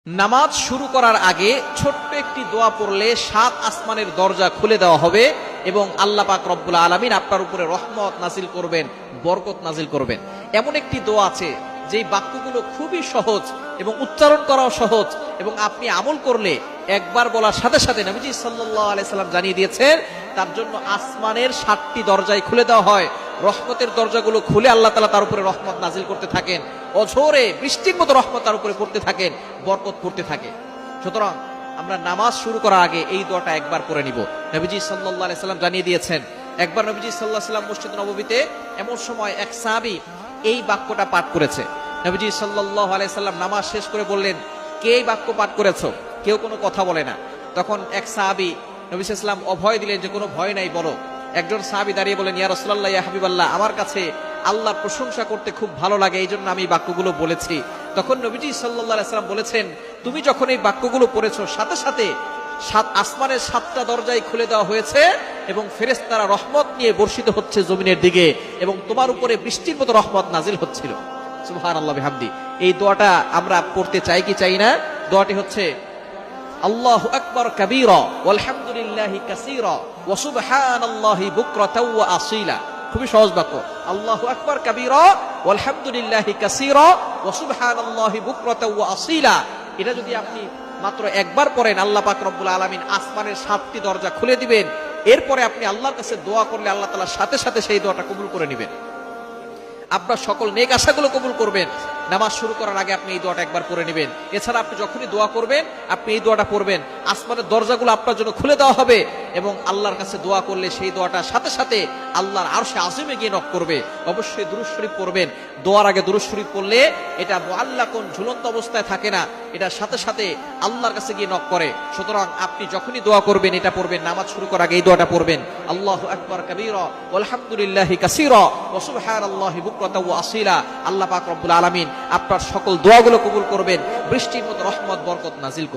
নামাজ শুরু করার আগে ছোট্ট একটি দোয়া পড়লে 7 আসমানের দরজা খুলে দেওয়া হবে এবং আল্লাহ পাক রব্বুল আলামিন আপনার উপরে রহমত নাজিল করবেন, বরকত নাজিল করবেন। এমন একটি দোয়া আছে যেই বাক্যগুলো খুবই সহজ এবং উচ্চারণ করাও সহজ এবং আপনি আমল করলে একবার বলার সাথে সাথে নবীজি সাল্লাল্লাহু আলাইহি সাল্লাম জানিয়ে দিয়েছেন তার জন্য আসমানের 7টি দরজাই খুলে দেওয়া হয়। রহমতের দরজাগুলো খুলে আল্লাহ তাআলা তার উপরে রহমত নাজিল করতে থাকেন, অঝোরে বৃষ্টির মতো রহমত তার উপরে পড়তে থাকেন, বরকত করতে থাকে। সুতরাং আমরা নামাজ শুরু করার আগে এই দোয়াটা একবার পড়ে নিব। নবীজি সাল্লাল্লাহু আলাইহি সাল্লাম জানিয়ে দিয়েছেন, একবার নবীজি সাল্লাল্লাহু আলাইহি সাল্লাম মসজিদ নববীতে এমন সময় এক সাহাবী এই বাক্যটা পাঠ করেছে। নবীজি সাল্লাল্লাহু আলাইহি সাল্লাম নামাজ শেষ করে বললেন, কে এই বাক্য পাঠ করেছো? কেউ কোনো কথা বলে না। তখন এক সাহাবী নবী সাল্লাল্লাহু আলাইহি সাল্লাম অভয় দিলেন যে কোনো ভয় নাই, বলো। একজন সাহাবী দাঁড়িয়ে বলেন, ইয়া রাসূলুল্লাহ, ইয়া হাবিবাল্লাহ, আমার কাছে আল্লাহর প্রশংসা করতে খুব ভালো লাগে, এই জন্য আমি বাক্যগুলো বলেছি। তখন নবীজি সাল্লাল্লাহু আলাইহি সাল্লাম বলেছেন, তুমি যখন এই বাক্যগুলো পড়েছো সাথে সাথে 7 আসমানের 7টা দরজাই খুলে দেওয়া হয়েছে এবং ফেরেশতারা রহমত নিয়ে বর্ষিত হচ্ছে জমিনের দিকে এবং তোমার উপরে বৃষ্টির মতো রহমত নাজিল হচ্ছিল। সুবহানাল্লাহ বিহামদি। এই দোয়াটা আমরা পড়তে চাই কি চাই না? দোয়াটি হচ্ছে আল্লাহু আকবার কাবীরা ওয়ালহামদুলিল্লাহি কাসীরা ওয়া সুবহানাল্লাহি বুকরাতাও ওয়া আসীলা। খুবই সহজ বাক্য, আল্লাহু আকবার কাবীরা ওয়ালহামদুলিল্লাহি কাসীরা ওয়া সুবহানাল্লাহি বুকরাতাও ওয়া আসীলা। এটা যদি আপনি মাত্র একবার পড়েন, আল্লাহ পাক রব্বুল আলামিন আসমানের 7টি দরজা খুলে দিবেন। এরপরে আপনি আল্লাহর কাছে দোয়া করলে আল্লাহ তাআলা সাথে সাথে সেই দোয়াটা কবুল করে নেবেন, আপনার সকল নেক আশাগুলো কবুল করবেন। নামাজ শুরু করার আগে আপনি এই দোয়াটা একবার পড়ে নেবেন। এছাড়া আপনি যখনই দোয়া করবেন আপনি এই দোয়াটা পড়বেন, আসমানের দরজাগুলো আপনার জন্য খুলে দেওয়া হবে এবং আল্লাহর কাছে দোয়া করলে সেই দোয়াটা সাথে সাথে আল্লাহর আরশে আজিমে গিয়ে নক করবে। অবশ্যই দুরূদ শরীফ পড়বেন। দোয়ার আগে দুরূদ শরীফ পড়লে এটা মুআল্লাকুন, ঝুলন্ত অবস্থায় থাকে না, এটা সাথে সাথে আল্লাহর কাছে গিয়ে নক করে। সুতরাং আপনি যখনই দোয়া করবেন এটা পড়বেন, নামাজ শুরু করার আগে এই দোয়াটা পড়বেন, আল্লাহু আকবার কাবীরা ওয়ালহামদুলিল্লাহি কাসীরা ওয়া সুবহানাল্লাহি বুকরাতাও ওয়া আসীলা। আল্লাহ পাক রব্বুল আলামিন আপনার সকল দোয়াগুলো কবুল করবেন, বৃষ্টির মতো রহমত বরকত নাজিল করবেন।